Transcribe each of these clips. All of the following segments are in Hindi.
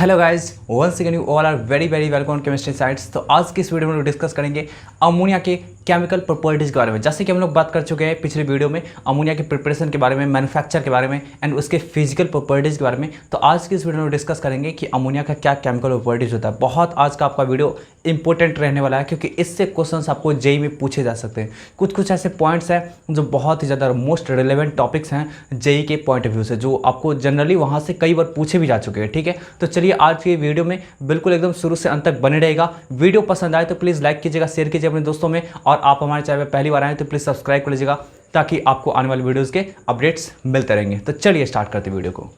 Hello guys, once again you all are very welcome chemistry science. तो आज की इस वीडियो में हम डिस्कस करेंगे अमोनिया के केमिकल प्रॉपर्टीज़ के बारे में। जैसे कि हम लोग बात कर चुके हैं पिछले वीडियो में अमोनिया के प्रिपरेशन के बारे में, मैन्युफैक्चर के बारे में एंड उसके फिजिकल प्रॉपर्टीज़ के बारे में। तो आज की इस वीडियो में डिस्कस करेंगे कि अमोनिया का क्या केमिकल प्रॉपर्टीज़ होता है। बहुत आज का आपका वीडियो इंपॉर्टेंट रहने वाला है क्योंकि इससे क्वेश्चंस आपको जेईई में पूछे जा सकते हैं। कुछ ऐसे पॉइंट्स हैं जो बहुत ही ज़्यादा मोस्ट रिलेवेंट टॉपिक्स हैं जेईई के पॉइंट ऑफ व्यू से, जो आपको जनरली वहाँ से कई बार पूछे भी जा चुके हैं। ठीक है, तो चलिए आज की वीडियो में बिल्कुल एकदम शुरू से अंत तक बने रहेगा। वीडियो पसंद आए तो प्लीज़ लाइक कीजिएगा, शेयर कीजिए अपने दोस्तों में, और आप हमारे चैनल पर पहली बार आए तो प्लीज़ सब्सक्राइब कर लीजिएगा ताकि आपको आने वाले वीडियोज़ के अपडेट्स मिलते रहेंगे। तो चलिए स्टार्ट करते हैं वीडियो को।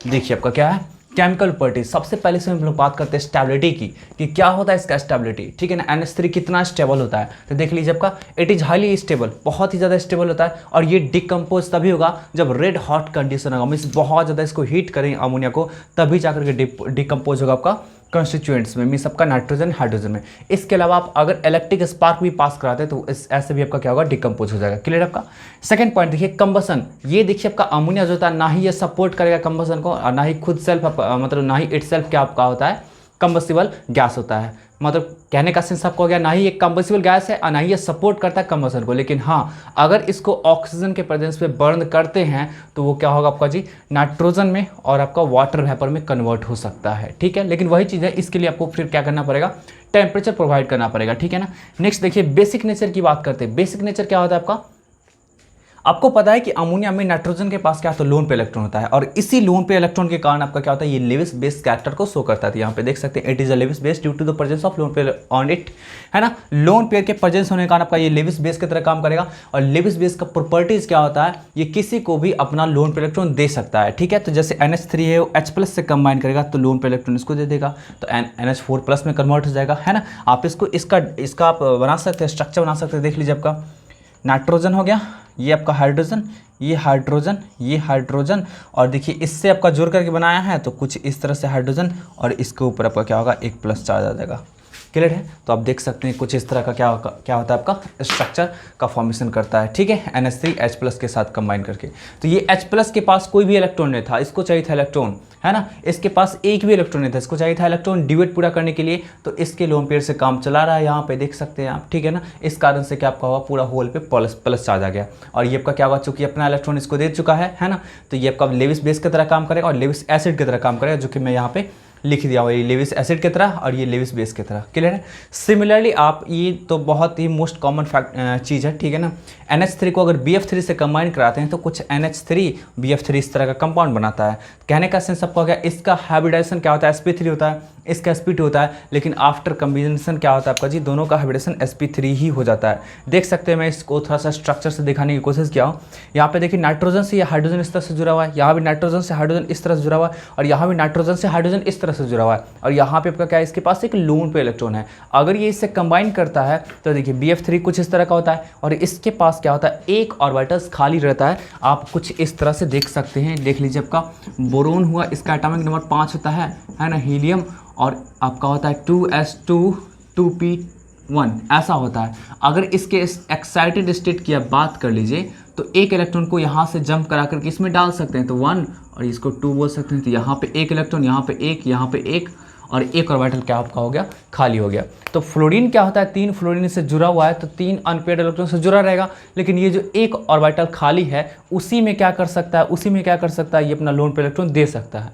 देखिए आपका क्या है केमिकल प्रॉपर्टीज। सबसे पहले से हम लोग बात करते हैं स्टेबिलिटी की कि क्या होता है इसका स्टेबिलिटी। ठीक है ना, NH3 कितना स्टेबल होता है। तो देख लीजिए आपका इट इज़ हाईली स्टेबल, बहुत ही ज़्यादा स्टेबल होता है। और ये डिकम्पोज तभी होगा जब रेड हॉट कंडीशन होगा, मीन्स बहुत ज़्यादा इसको हीट करें अमोनिया को, तभी जाकर के डिकम्पोज होगा आपका कंस्टिट्यूएंट्स में, मीन्स आपका नाइट्रोजन हाइड्रोजन में। इसके अलावा आप अगर इलेक्ट्रिक स्पार्क भी पास कराते हैं तो ऐसे भी आपका क्या होगा, डिकम्पोज हो जाएगा। क्लियर आपका। सेकंड पॉइंट देखिए कंबसन। ये देखिए आपका अमोनिया जो होता है ना ही ये सपोर्ट करेगा कंबसन को, और ना ही खुद सेल्फ मतलब ना ही इट सेल्फ क्या आपका होता है, कंबसिबल गैस होता है। मतलब कहने का सेंस आपको हो गया, ना ही ये कंबसिबल गैस है और ना ही ये सपोर्ट करता है कंबसन को। लेकिन हाँ, अगर इसको ऑक्सीजन के प्रेजेंस पे बर्न करते हैं तो वो क्या होगा आपका जी, नाइट्रोजन में और आपका वाटर वेपर में कन्वर्ट हो सकता है। ठीक है, लेकिन वही चीज़ है, इसके लिए आपको फिर क्या करना पड़ेगा, टेम्परेचर प्रोवाइड करना पड़ेगा। ठीक है ना। नेक्स्ट देखिए बेसिक नेचर की बात करते हैं। बेसिक नेचर क्या होता है आपको पता है कि अमोनिया में नाइट्रोजन के पास क्या तो लोन पे इलेक्ट्रॉन होता है, और इसी लोन पे इलेक्ट्रॉन के कारण आपका क्या होता है, ये लेविस बेस कैरेक्टर को शो करता है। यहाँ पे देख सकते हैं it is a Lewis base due to the presence of lone pair on it, है ना। लोन पेयर के प्रेजेंस होने के कारण आपका ये लेविस बेस की तरह काम करेगा। और लेविस बेस का प्रॉपर्टीज क्या होता है, ये किसी को भी अपना लोन पे इलेक्ट्रॉन दे सकता है। ठीक है, तो जैसे NH3 है वो H+ से कंबाइन करेगा तो लोन पे इलेक्ट्रॉन इसको दे देगा, तो NH4+ में कन्वर्ट हो जाएगा, है ना। आप इसको इसका आप बना सकते हैं, स्ट्रक्चर बना सकते हैं। देख लीजिए आपका नाइट्रोजन हो गया, ये आपका हाइड्रोजन, ये हाइड्रोजन, ये हाइड्रोजन, और देखिए इससे आपका जोड़ करके बनाया है तो कुछ इस तरह से हाइड्रोजन, और इसके ऊपर आपका क्या होगा, एक प्लस चार्ज आ जाएगा। क्लियर है। तो आप देख सकते हैं कुछ इस तरह का क्या होता है आपका स्ट्रक्चर का फॉर्मेशन करता है। ठीक है, NH3 H+ के साथ कंबाइन करके। तो ये H+ के पास कोई भी इलेक्ट्रॉन नहीं था, इसको चाहिए था इलेक्ट्रॉन, है ना। इसके पास एक भी इलेक्ट्रॉन नहीं था, इसको चाहिए था इलेक्ट्रॉन ड्यूएट पूरा करने के लिए। तो इसके लोन पेयर से काम चला रहा है, यहाँ पे देख सकते हैं आप। ठीक है ना, इस कारण से क्या आपका हुआ, पूरा होल पे प्लस चार्ज आ गया। और ये आपका क्या हुआ, चूंकि अपना इलेक्ट्रॉन इसको दे चुका है ना, तो ये आपका लेविस बेस की तरह काम करेगा और लेविस एसिड की तरह काम करेगा, जो कि मैं यहाँ पे लिख दिया हुआ, ये लेविस एसिड की तरह और ये लेविस बेस की तरह। क्लियर है। सिमिलरली आप ये तो बहुत ही मोस्ट कॉमन चीज़ है। ठीक है ना, NH3 को अगर BF3 से कंबाइन कराते हैं तो कुछ NH3 BF3 इस तरह का कंपाउंड बनाता है। कहने का सेंस आपको क्या, इसका हाइब्रिडाइजेशन क्या होता है, sp3 होता है, इसका sp2 होता है, लेकिन आफ्टर कम्बिनेशन क्या होता है आपका जी, दोनों का हाइब्रिडेशन sp3 ही हो जाता है। देख सकते हैं, मैं इसको थोड़ा सा स्ट्रक्चर से दिखाने की कोशिश किया हूँ। यहाँ पे देखिए नाइट्रोजन से ये हाइड्रोजन इस तरह से जुड़ा हुआ है, यहाँ भी नाइट्रोजन से हाइड्रोजन इस तरह से जुड़ा हुआ है, और यहाँ भी नाइट्रोजन से हाइड्रोजन इस तरह से जुड़ा हुआ है, और यहाँ पे आपका क्या है, इसके पास एक लोन पे इलेक्ट्रॉन है। अगर ये इससे कंबाइन करता है तो देखिए BF3 कुछ इस तरह का होता है, और इसके पास क्या होता है, एक ऑर्बिटल्स खाली रहता है। आप कुछ इस तरह से देख सकते हैं। देख लीजिए आपका बोरोन हुआ, इसका एटॉमिक नंबर 5 होता है ना। हीलियम और आपका होता है 2s2 2p1, ऐसा होता है। अगर इसके एक्साइटेड स्टेट की आप बात कर लीजिए तो एक इलेक्ट्रॉन को यहाँ से जंप करा करके इसमें डाल सकते हैं, तो 1 और इसको 2 बोल सकते हैं। तो यहाँ पे एक इलेक्ट्रॉन, यहाँ पे एक, यहाँ पे एक, और एक ऑर्बिटल क्या आपका हो गया, खाली हो गया। तो फ्लोरीन क्या होता है, 3 फ्लोरीन से जुड़ा हुआ है तो 3 अनपेयर्ड इलेक्ट्रॉन से जुड़ा रहेगा। लेकिन ये जो एक ऑर्बिटल खाली है उसी में क्या कर सकता है, ये अपना लोन पे इलेक्ट्रॉन दे सकता है।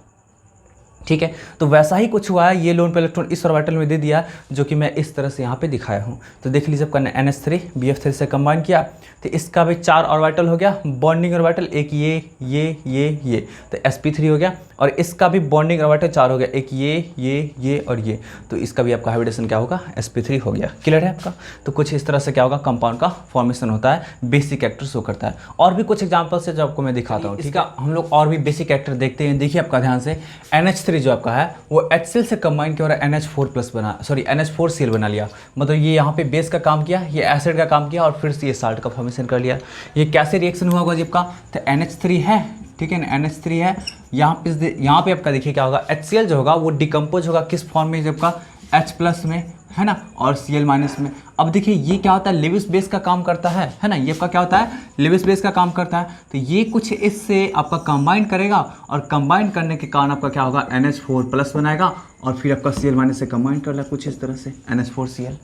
ठीक है, तो वैसा ही कुछ हुआ है, ये लोन पे इलेक्ट्रॉन इस ऑर्बिटल में दे दिया, जो कि मैं इस तरह से यहाँ पे दिखाया हूँ। तो देख लीजिए आपका NH3 BF3 से कंबाइन किया तो इसका भी 4 ऑर्बिटल हो गया, बॉन्डिंग ऑर्बिटल, एक ये, तो sp3 हो गया। और इसका भी बॉन्डिंग ऑर्बिटल 4 हो गया, एक ये और ये, तो इसका भी आपका हाइब्रिडेशन क्या होगा, sp3 हो गया। क्लियर है आपका। तो कुछ इस तरह से क्या होगा, कंपाउंड का फॉर्मेशन होता है, बेसिक कैरेक्टर शो करता है। और भी कुछ एग्जाम्पल्स है जो आपको मैं दिखाता हूँ। ठीक है, हम लोग और भी बेसिक कैरेक्टर देखते हैं। देखिए आपका ध्यान से, NH3 जो आपका है वो HCl से कंबाइन किया और NH4Cl बना लिया। मतलब ये यहाँ पे बेस का काम किया, ये एसिड का काम किया, और फिर से ये साल्ट का फॉर्मेशन कर लिया। ये कैसे रिएक्शन हुआ होगा जी आपका, तो NH3 है, ठीक है ना, NH3 है, यहाँ पे आपका देखिए क्या होगा, HCl जो होगा वो डिकम्पोज होगा किस फॉर्म में, जब का H+ में, है ना, और Cl माइनस में। अब देखिए ये क्या होता है, लेविस बेस का काम करता है ना, ये आपका क्या होता है, लेविस बेस का काम करता है। तो ये कुछ इससे आपका कंबाइन करेगा और कंबाइन करने के कारण आपका क्या होगा, NH4 प्लस बनाएगा और फिर आपका Cl माइनस से कंबाइन कर लेगा कुछ इस तरह से NH4Cl।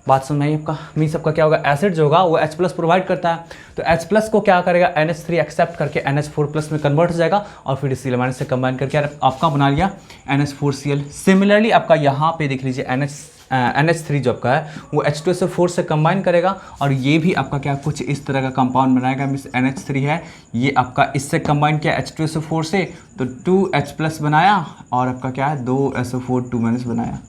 बात सुन रही है आपका, मीन्स आपका क्या होगा, एसिड जो होगा वो H प्लस प्रोवाइड करता है, तो H प्लस को क्या करेगा, NH3 एक्सेप्ट करके NH4 प्लस में कन्वर्ट हो जाएगा और फिर Cl माइनस से कंबाइन करके आपका बना लिया NH4Cl। सिमिलरली आपका यहाँ पे देख लीजिए NH3 जो आपका है वो H2SO4 से कंबाइन करेगा और ये भी आपका क्या कुछ इस तरह का कंपाउंड बनाएगा, मीन्स NH3 है ये आपका इससे कंबाइन किया H2SO4 से, तो 2H प्लस बनाया और आपका क्या है 2SO4 2 माइनस बनाया,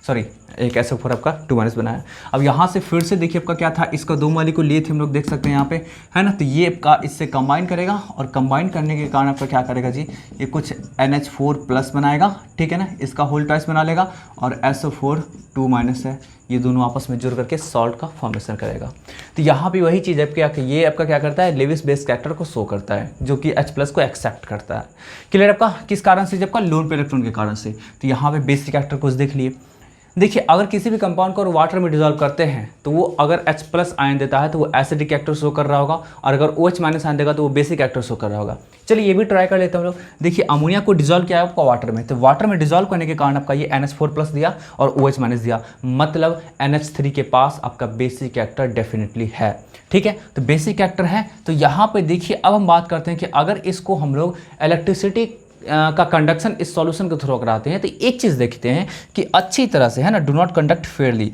सॉरी एक SO4 आपका 2 माइनस बनाया। अब यहाँ से फिर से देखिए आपका क्या था, इसका 2 मॉलिक्यूल लिए थे हम लोग, देख सकते हैं यहाँ पे, है ना, तो ये आपका इससे कंबाइन करेगा और कंबाइन करने के कारण आपका क्या करेगा जी, ये कुछ NH4 प्लस बनाएगा, ठीक है ना, इसका होल ट्वाइस बना लेगा और SO4 2 माइनस है, ये दोनों आपस में जुड़ करके सॉल्ट का फॉर्मेशन करेगा। तो यहाँ पे वही चीज़ है क्या कि ये आपका क्या करता है, लेविस बेस कैरेक्टर को शो करता है जो कि H प्लस को एक्सेप्ट करता है। क्लियर आपका, किस कारण से, जब का लोन पे इलेक्ट्रॉन के कारण से। तो यहाँ पे बेसिक कैरेक्टर कुछ देख लिए। देखिए अगर किसी भी कंपाउंड को वाटर में डिजोल्व करते हैं तो वो अगर H प्लस आयन देता है तो वो एसिडिक कैरेक्टर शो कर रहा होगा, और अगर OH माइनस आयन देगा तो वो बेसिक कैरेक्टर शो कर रहा होगा। चलिए ये भी ट्राई कर लेते हैं हम लोग। देखिए अमोनिया को डिजोल्व किया है आपका वाटर में, तो वाटर में डिजोल्व करने के कारण आपका ये NH4 प्लस दिया और OH माइनस दिया, मतलब NH3 के पास आपका बेसिक कैरेक्टर डेफिनेटली है, ठीक है। तो बेसिक कैरेक्टर है, तो यहाँ पे देखिए अब हम बात करते हैं कि अगर इसको हम लोग इलेक्ट्रिसिटी का कंडक्शन इस सॉल्यूशन के थ्रू कराते हैं तो एक चीज़ देखते हैं कि अच्छी तरह से, है ना, डू नॉट कंडक्ट फेयरली,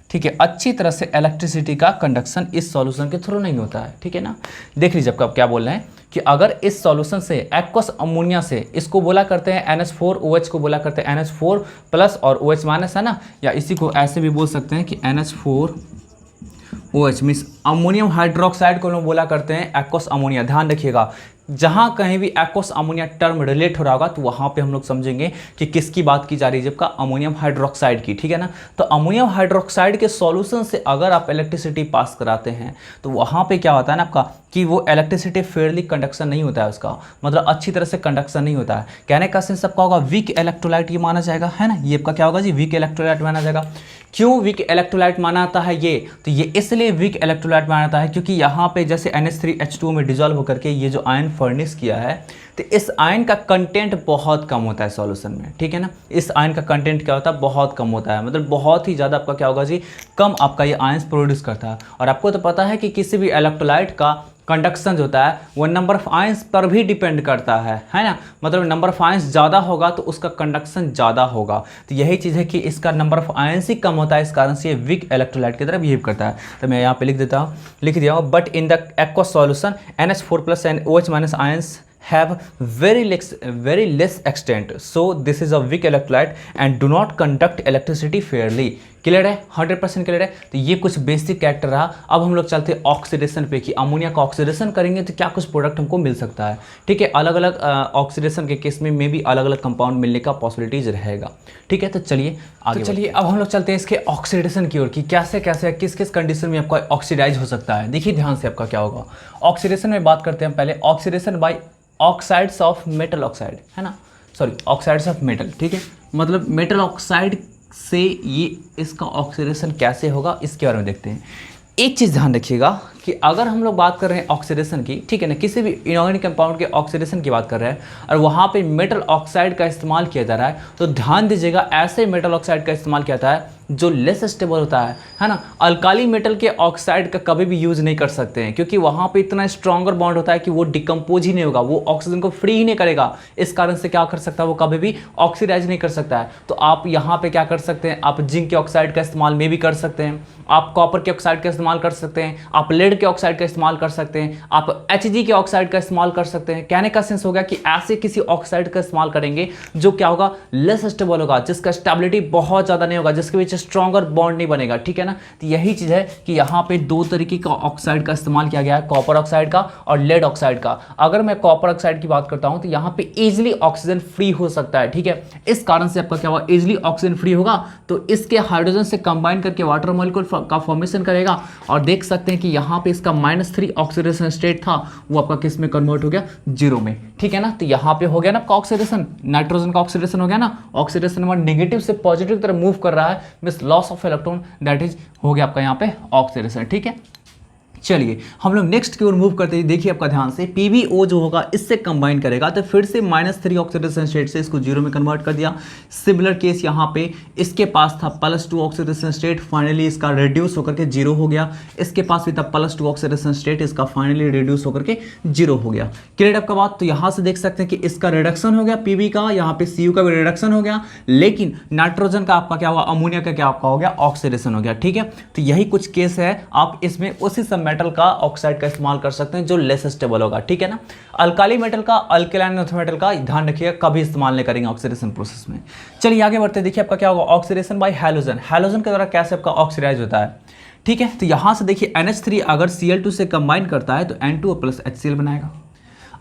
ठीक है, अच्छी तरह से इलेक्ट्रिसिटी का कंडक्शन इस सॉल्यूशन के थ्रू नहीं होता है, ठीक है ना। देख लीजिए आपका क्या बोल रहे हैं कि अगर इस सॉल्यूशन से एक्वस अमोनिया से, इसको बोला करते हैं NH4OH को बोला करते हैं NH4 प्लस और OH माइनस, है ना, या इसी को ऐसे भी बोल सकते हैं कि NH4OH मीन्स अमोनियम हाइड्रोक्साइड को लोग बोला करते हैं एक्वस अमोनिया। ध्यान रखिएगा, जहाँ कहीं भी एक्वस अमोनिया टर्म रिलेट हो रहा होगा तो वहाँ पे हम लोग समझेंगे कि किसकी बात की जा रही है, जबकि अमोनियम हाइड्रोक्साइड की, ठीक है ना। तो अमोनियम हाइड्रोक्साइड के सॉल्यूशन से अगर आप इलेक्ट्रिसिटी पास कराते हैं तो वहाँ पे क्या होता है ना आपका कि वो इलेक्ट्रिसिटी फेयरली कंडक्शन नहीं होता है, उसका मतलब अच्छी तरह से कंडक्शन नहीं होता है। कहने का सेंस आपका होगा वीक इलेक्ट्रोलाइट ये माना जाएगा, है ना, ये आपका क्या होगा जी, वीक इलेक्ट्रोलाइट माना जाएगा। क्यों वीक इलेक्ट्रोलाइट माना जाता है ये, तो ये इसलिए वीक इलेक्ट्रोलाइट माना जाता है क्योंकि यहाँ पे जैसे NH3H2 में डिजोल्व होकर के ये जो आयन फर्निश किया है तो इस आयन का कंटेंट बहुत कम होता है सॉल्यूशन में, ठीक है ना। इस आयन का कंटेंट क्या होता है, बहुत कम होता है, मतलब बहुत ही ज़्यादा आपका क्या होगा जी, कम आपका ये आयंस प्रोड्यूस करता है। और आपको तो पता है कि किसी भी इलेक्ट्रोलाइट का कंडक्शन जो होता है वो नंबर ऑफ आयंस पर भी डिपेंड करता है ना, मतलब नंबर ऑफ आयंस ज़्यादा होगा तो उसका कंडक्शन ज़्यादा होगा। तो यही चीज़ है कि इसका नंबर ऑफ आयंस ही कम होता है, इस कारण से ये वीक इलेक्ट्रोलाइट की तरह बिहेव करता है। तो मैं यहाँ पे लिख दिया हूँ, but in the aqueous solution NH4 plus and OH minus ions have very less extent, so this is a weak electrolyte and do not conduct electricity fairly। Clear है, 100% क्लियर है। तो ये कुछ बेसिक कैरेक्टर रहा। अब हम लोग चलते हैं ऑक्सीडेशन पे कि अमोनिया का ऑक्सीडेशन करेंगे तो क्या कुछ प्रोडक्ट हमको मिल सकता है, ठीक है। अलग अलग ऑक्सीडेशन के केस में भी अलग अलग कंपाउंड मिलने का पॉसिबिलिटीज रहेगा, ठीक है। तो चलिए आगे, चलिए अब हम लोग चलते हैं इसके ऑक्सीडेशन की ओर कि कैसे कैसे किस किस कंडीशन में आपका ऑक्सीडाइज हो सकता है। देखिए ध्यान से आपका क्या होगा, ऑक्सीडेशन में बात करते हैं पहले, oxidation by oxides of metal oxide, है ना, सॉरी ऑक्साइड्स ऑफ मेटल, ठीक है, मतलब मेटल ऑक्साइड से ये इसका ऑक्सीडेशन कैसे होगा इसके बारे में देखते हैं। एक चीज़ ध्यान रखिएगा कि अगर हम लोग बात कर रहे हैं ऑक्सीडेशन की, ठीक है ना, किसी भी इनऑर्गेनिक कंपाउंड के ऑक्सीडेशन की बात कर रहे हैं और वहाँ पे मेटल ऑक्साइड का इस्तेमाल किया जा रहा है, तो ध्यान दीजिएगा ऐसे मेटल ऑक्साइड का इस्तेमाल किया जाता है जो लेस स्टेबल होता है ना। अल्काली मेटल के ऑक्साइड का कभी भी यूज़ नहीं कर सकते हैं क्योंकि वहाँ पे इतना स्ट्रॉन्गर बॉन्ड होता है कि वो डिकम्पोज ही नहीं होगा, वो ऑक्सीजन को फ्री ही नहीं करेगा। इस कारण से क्या कर सकता है, वो कभी भी ऑक्सीडाइज नहीं कर सकता है। तो आप यहाँ पे क्या कर सकते हैं, आप जिंक के ऑक्साइड का इस्तेमाल में भी कर सकते हैं, आप कॉपर के ऑक्साइड का इस्तेमाल कर सकते हैं, आप लेड के ऑक्साइड का इस्तेमाल कर सकते हैं, आप Hg के ऑक्साइड का इस्तेमाल कर सकते हैं। कहने का सेंस होगा कि ऐसे किसी ऑक्साइड का इस्तेमाल करेंगे जो क्या होगा, लेस स्टेबल होगा, जिसका स्टेबिलिटी बहुत ज़्यादा नहीं होगा, जिसके बीच स्ट्रॉन्गर बॉन्ड नहीं बनेगा, ठीक है ना। तो यही चीज़ है कि यहाँ पे दो तरीके का ऑक्साइड का इस्तेमाल किया गया है, कॉपर ऑक्साइड का और लेड ऑक्साइड का। अगर मैं कॉपर ऑक्साइड की बात करता हूँ तो यहाँ पे इजिली ऑक्सीजन फ्री हो सकता है, ठीक है। इस कारण से आपका क्या होगा, इजिली ऑक्सीजन फ्री होगा तो इसके हाइड्रोजन से कंबाइन करके वाटर मॉलिक्यूल का फॉर्मेशन करेगा और देख सकते हैं कि यहाँ पे इसका -3 ऑक्सीडेशन स्टेट था वो आपका किस में कन्वर्ट हो गया, 0 में, ठीक है ना। तो यहाँ पे हो गया ना आपका ऑक्सीडेशन, नाइट्रोजन का ऑक्सीडेशन हो गया ना, ऑक्सीडेशन नंबर नेगेटिव से पॉजिटिव की तरफ मूव कर रहा है, means loss of electron, that is हो गया आपका यहाँ पे ऑक्सीडेशन, ठीक है। चलिए हम लोग नेक्स्ट की ओर मूव करते हैं। देखिए आपका ध्यान से PbO जो होगा इससे कंबाइन करेगा तो फिर से -3 ऑक्सीडेशन स्टेट से इसको 0 में कन्वर्ट कर दिया। सिमिलर केस यहाँ पे इसके पास था +2 ऑक्सीडेशन स्टेट, फाइनली इसका रिड्यूस होकर के 0 हो गया। इसके पास भी था +2 ऑक्सीडेशन स्टेट, इसका फाइनली रिड्यूस होकर के 0 हो गया। क्लियर आपका बात। तो यहाँ से देख सकते हैं कि इसका रिडक्शन हो गया Pb का, यहाँ पे Cu का भी रिडक्शन हो गया, लेकिन नाइट्रोजन का आपका क्या हुआ, अमोनिया का क्या आपका हो गया, ऑक्सीडेशन हो गया, ठीक है। तो यही कुछ केस है, आप इसमें उसी सब मेटल का ऑक्साइड का इस्तेमाल कर सकते हैं जो लेस स्टेबल होगा, ठीक है ना। अल्काली मेटल का, अल्कलाइन अर्थ मेटल का ध्यान रखिएगा, कभी इस्तेमाल नहीं करेंगे ऑक्सीडेशन प्रोसेस में। चलिए आगे बढ़ते हैं। देखिए आपका क्या होगा, ऑक्सीडेशन बाय हैलोजन, हैलोजन के द्वारा कैसे आपका ऑक्सीडाइज होता है, ठीक है। तो यहां से देखिए NH3 अगर Cl2 से कंबाइन करता है तो N2 + HCl बनाएगा।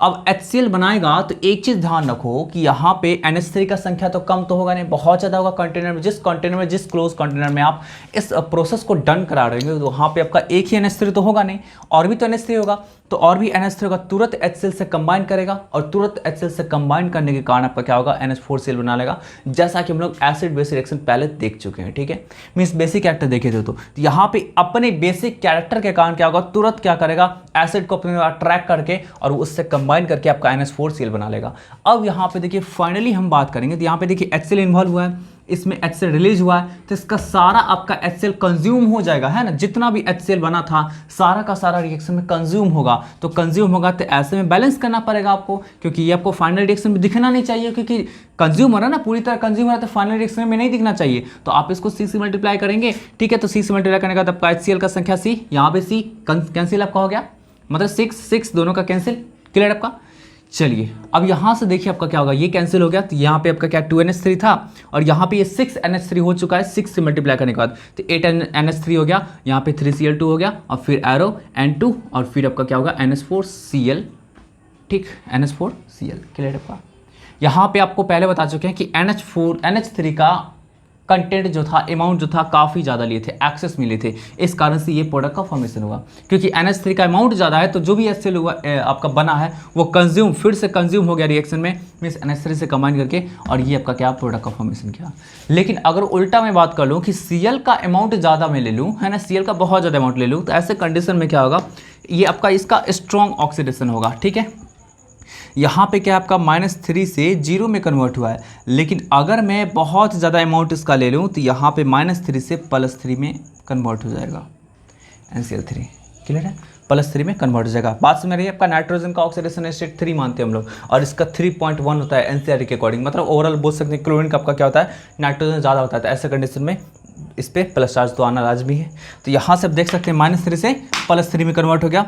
अब HCl बनाएगा तो एक चीज ध्यान रखो कि यहाँ पे NH3 का संख्या तो कम तो होगा नहीं, बहुत ज़्यादा होगा कंटेनर में। जिस कंटेनर में, जिस क्लोज कंटेनर में आप इस प्रोसेस को डन करा रहे हो तो वहाँ पे आपका एक ही NH3 तो होगा नहीं, और भी तो NH3 होगा, तो और भी NH3 होगा, तुरंत HCl से कंबाइन करेगा और तुरंत HCl से कंबाइन करने के कारण आपका क्या होगा, NH4Cl बना लेगा, जैसा कि हम लोग एसिड बेस रिएक्शन पहले देख चुके हैं, ठीक है। मीन्स बेसिक कैरेक्टर देखे थे तो यहाँ पे अपने बेसिक कैरेक्टर के कारण क्या होगा, तुरंत क्या करेगा, एसिड को अपने अट्रैक्ट करके और उससे कंबाइन करके आपका NH4Cl बना लेगा। अब यहाँ पे देखिए फाइनली हम बात करेंगे, तो यहाँ पे देखिए HCl इन्वॉल्व हुआ है, इसमें HCl रिलीज हुआ है, तो इसका सारा आपका HCl कंज्यूम हो जाएगा, है ना। जितना भी HCl बना था सारा का सारा रिएक्शन में कंज्यूम होगा, तो कंज्यूम होगा तो ऐसे में बैलेंस करना पड़ेगा आपको, क्योंकि ये आपको फाइनल रिएक्शन में दिखना नहीं चाहिए, क्योंकि कंज्यूम हो रहा है ना, पूरी तरह कंज्यूम हो रहा है, तो फाइनल रिएक्शन में नहीं दिखना चाहिए। तो आप इसको C से मल्टीप्लाई करेंगे, ठीक है। तो C से मल्टीप्लाई करने का तब HCl का संख्या C, यहाँ पे C कैंसिल आपका हो गया, मतलब 6 दोनों का कैंसिल, क्लियर आपका। चलिए अब यहाँ से देखिए आपका क्या होगा, ये कैंसिल हो गया, तो यहाँ पे आपका क्या 2NH3 था और यहाँ पे ये 6NH3 हो चुका है, 6 से मल्टीप्लाई करने के बाद तो 8NH3 हो गया, यहाँ पे 3Cl2 हो गया और फिर एरो N2 और फिर आपका क्या होगा NH4Cl, ठीक, NH4Cl, क्लियर आपका। यहाँ पे आपको पहले बता चुके हैं कि NH3 का कंटेंट जो था, अमाउंट जो था काफ़ी ज़्यादा लिए थे, एक्सेस मिले थे, इस कारण से ये प्रोडक्ट का फॉर्मेशन हुआ, क्योंकि NH3 का अमाउंट ज़्यादा है तो जो भी HCl हुआ आपका बना है वो कंज्यूम, फिर से कंज्यूम हो गया रिएक्शन में, मीन्स NH3 से कंबाइन करके, और ये आपका क्या प्रोडक्ट का फॉर्मेशन किया। लेकिन अगर उल्टा मैं बात कर लूँ कि Cl का अमाउंट ज़्यादा मैं ले लूँ, है ना, Cl का बहुत ज़्यादा अमाउंट ले लूँ, तो ऐसे कंडीशन में क्या होगा, ये आपका इसका स्ट्रॉन्ग ऑक्सीडेशन होगा, ठीक है। यहाँ पे क्या आपका -3 से 0 में कन्वर्ट हुआ है, लेकिन अगर मैं बहुत ज़्यादा अमाउंट इसका ले लूँ तो यहाँ पे -3 से +3 में कन्वर्ट हो जाएगा NCl3, क्लियर है, +3 में कन्वर्ट हो जाएगा। बात समझ रही है। आपका नाइट्रोजन का ऑक्सीडेशन स्टेट 3 मानते हैं हम लोग, और इसका 3.1 होता है NCl के अकॉर्डिंग, मतलब ओवरऑल बोल सकते हैं क्लोरीन का आपका क्या होता है, नाइट्रोजन ज़्यादा होता है, तो ऐसे कंडीशन में इस पर प्लस चार्ज तो आना लाजमी है। तो यहाँ से आप देख सकते हैं -3 से +3 में कन्वर्ट हो गया,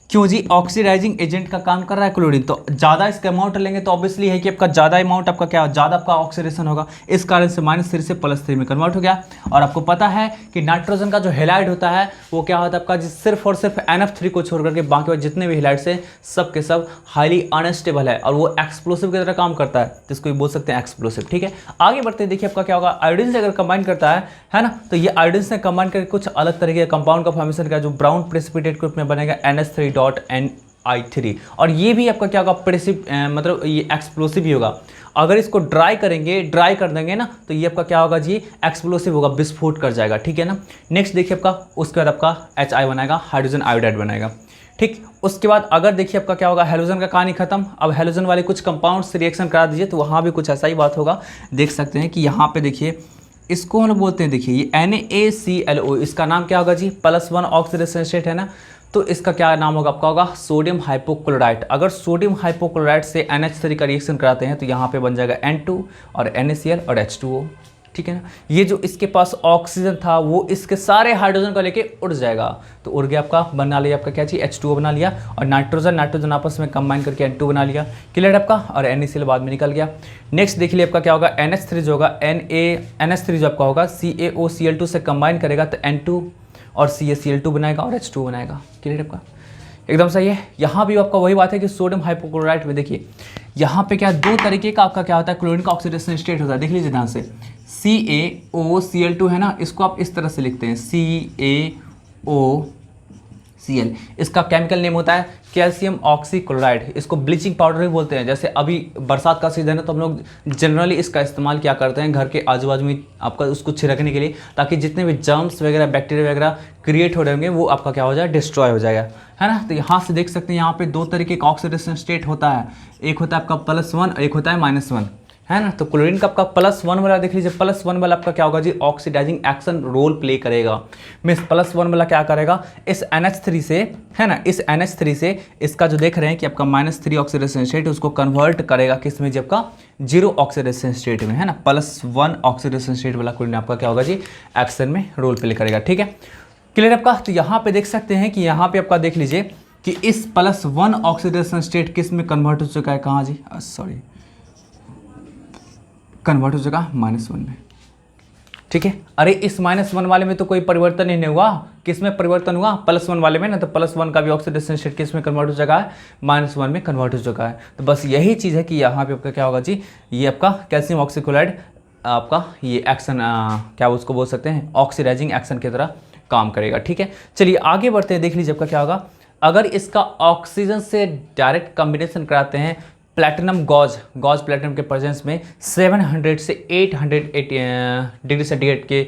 क्यों जी, ऑक्सीडाइजिंग एजेंट का काम कर रहा है क्लोरीन, तो ज़्यादा इसका अमाउंट लेंगे तो ऑब्वियसली है कि आपका ज़्यादा अमाउंट आपका क्या, ज़्यादा आपका ऑक्सीडेशन होगा, इस कारण से -3 से +3 में कन्वर्ट हो गया। और आपको पता है कि नाइट्रोजन का जो हेलाइड होता है वो क्या होता है आपका, सिर्फ और सिर्फ NF3 को छोड़ करके बाकी जितने भी हेलाइड्स हैं सब के सब हाईली अनस्टेबल है और वो एक्सप्लोसिव की तरह काम करता है, तो इसको बोल सकते हैं एक्सप्लोसिव, ठीक है। आगे बढ़ते हैं। देखिए आपका क्या होगा, आयोडीन से अगर कंबाइन करता है ना, तो ये आयोडीन से कंबाइन करके कुछ अलग तरीके के कंपाउंड का फॉर्मेशन का जो ब्राउन प्रेसिपिटेट ग्रुप में बनेगा NH3.NI3, और ये भी आपका क्या होगा, मतलब ये एक्सप्लोसिव ही होगा। अगर इसको ड्राई करेंगे, ड्राई कर देंगे ना, तो ये आपका क्या होगा जी, एक्सप्लोसिव होगा, विस्फोट कर जाएगा, ठीक है ना। नेक्स्ट देखिए आपका, उसके बाद आपका HI बनाएगा, हाइड्रोजन आयोडाइड बनाएगा, ठीक। उसके बाद अगर देखिए आपका क्या होगा, हेलोजन का कहानी खत्म। अब हेलोजन वाले कुछ कंपाउंड से रिएक्शन करा दीजिए तो वहाँ भी कुछ ऐसा ही बात होगा। देख सकते हैं कि यहाँ पे देखिए, इसको हम लोग बोलते हैं, देखिए ये NaClO, इसका नाम क्या होगा जी, +1 ऑक्सीडेशन स्टेट है ना, तो इसका क्या नाम होगा आपका, होगा सोडियम हाइपोक्लोराइड। अगर सोडियम हाइपोक्लोराइड से NH3 का रिएक्शन कराते हैं तो यहाँ पे बन जाएगा N2 और NaCl और H2O, ठीक है ना। ये जो इसके पास ऑक्सीजन था वो इसके सारे हाइड्रोजन को लेके उड़ जाएगा, तो उड़ गया आपका, बना लिया आपका क्या चाहिए, H2O बना लिया, और नाइट्रोजन आपस में कंबाइन करके N2 बना लिया, क्लियर आपका, और NaCl बाद में निकल गया। नेक्स्ट देख लिया आपका क्या होगा, NH3 जो होगा, NH3 जो आपका होगा CaOCl2 से कंबाइन करेगा तो N2 और CaCl2 बनाएगा और H2O बनाएगा, क्लियर आपका, एकदम सही है। यहाँ भी आपका वही बात है कि सोडियम हाइपोक्लोराइड में देखिए यहाँ पे क्या, दो तरीके का आपका क्या होता है, क्लोरीन का ऑक्सीडेशन स्टेट होता है, देख लीजिए ध्यान से। CaOCl2 है ना, इसको आप इस तरह से लिखते हैं CaOCl2 Cl। इसका केमिकल नेम होता है कैल्शियम ऑक्सीक्लोराइड। इसको ब्लीचिंग पाउडर भी बोलते हैं। जैसे अभी बरसात का सीजन है तो हम लोग जनरली इसका इस्तेमाल क्या करते हैं घर के आजू बाजू में आपका उसको छिड़कने के लिए, ताकि जितने भी जर्म्स वगैरह बैक्टीरिया वगैरह क्रिएट हो रहे होंगे वो आपका क्या हो जाए, डिस्ट्रॉय हो जाएगा, है ना। तो यहाँ से देख सकते हैं यहाँ पे दो तरीके का ऑक्सीडेशन स्टेट होता है, एक होता है आपका +1 और एक होता है -1, है ना। तो क्लोरीन का आपका +1 वाला देख लीजिए, +1 वाला आपका क्या होगा जी, ऑक्सीडाइजिंग एक्शन रोल प्ले करेगा। मीन्स +1 वाला क्या करेगा, इस NH3 से, है ना, इस NH3 से इसका जो देख रहे हैं कि आपका -3 ऑक्सीडेशन स्टेट उसको कन्वर्ट करेगा किस में जी, आपका 0 ऑक्सीडेशन स्टेट में, है ना। +1 ऑक्सीडेशन स्टेट वाला क्लोरीन आपका क्या होगा जी, एक्शन में रोल प्ले करेगा। ठीक है, क्लियर आपका। तो यहाँ पे देख सकते हैं कि यहाँ पे आपका देख लीजिए कि इस +1 ऑक्सीडेशन स्टेट किस में कन्वर्ट हो चुका है, कहाँ जी, सॉरी, कन्वर्ट हो चुका -1 में। ठीक है, अरे इस -1 वाले में तो कोई परिवर्तन ही नहीं हुआ, किस में परिवर्तन हुआ, +1 वाले में ना। तो +1 का भी ऑक्सीडेशन स्टेट किस में कन्वर्ट हो चुका है, -1 में कन्वर्ट हो चुका है। तो बस यही चीज़ है कि यहाँ पे आपका क्या होगा जी, ये आपका कैल्शियम ऑक्सीक्लोराइड आपका ये एक्शन क्या उसको बोल सकते हैं, ऑक्सीडाइजिंग एक्शन की तरह काम करेगा। ठीक है, चलिए आगे बढ़ते हैं। देख लीजिए आपका क्या होगा, अगर इसका ऑक्सीजन से डायरेक्ट कॉम्बिनेशन कराते हैं प्लैटिनम गॉज प्लैटिनम के प्रेजेंस में 700 से 800 डिग्री सेंटीग्रेड के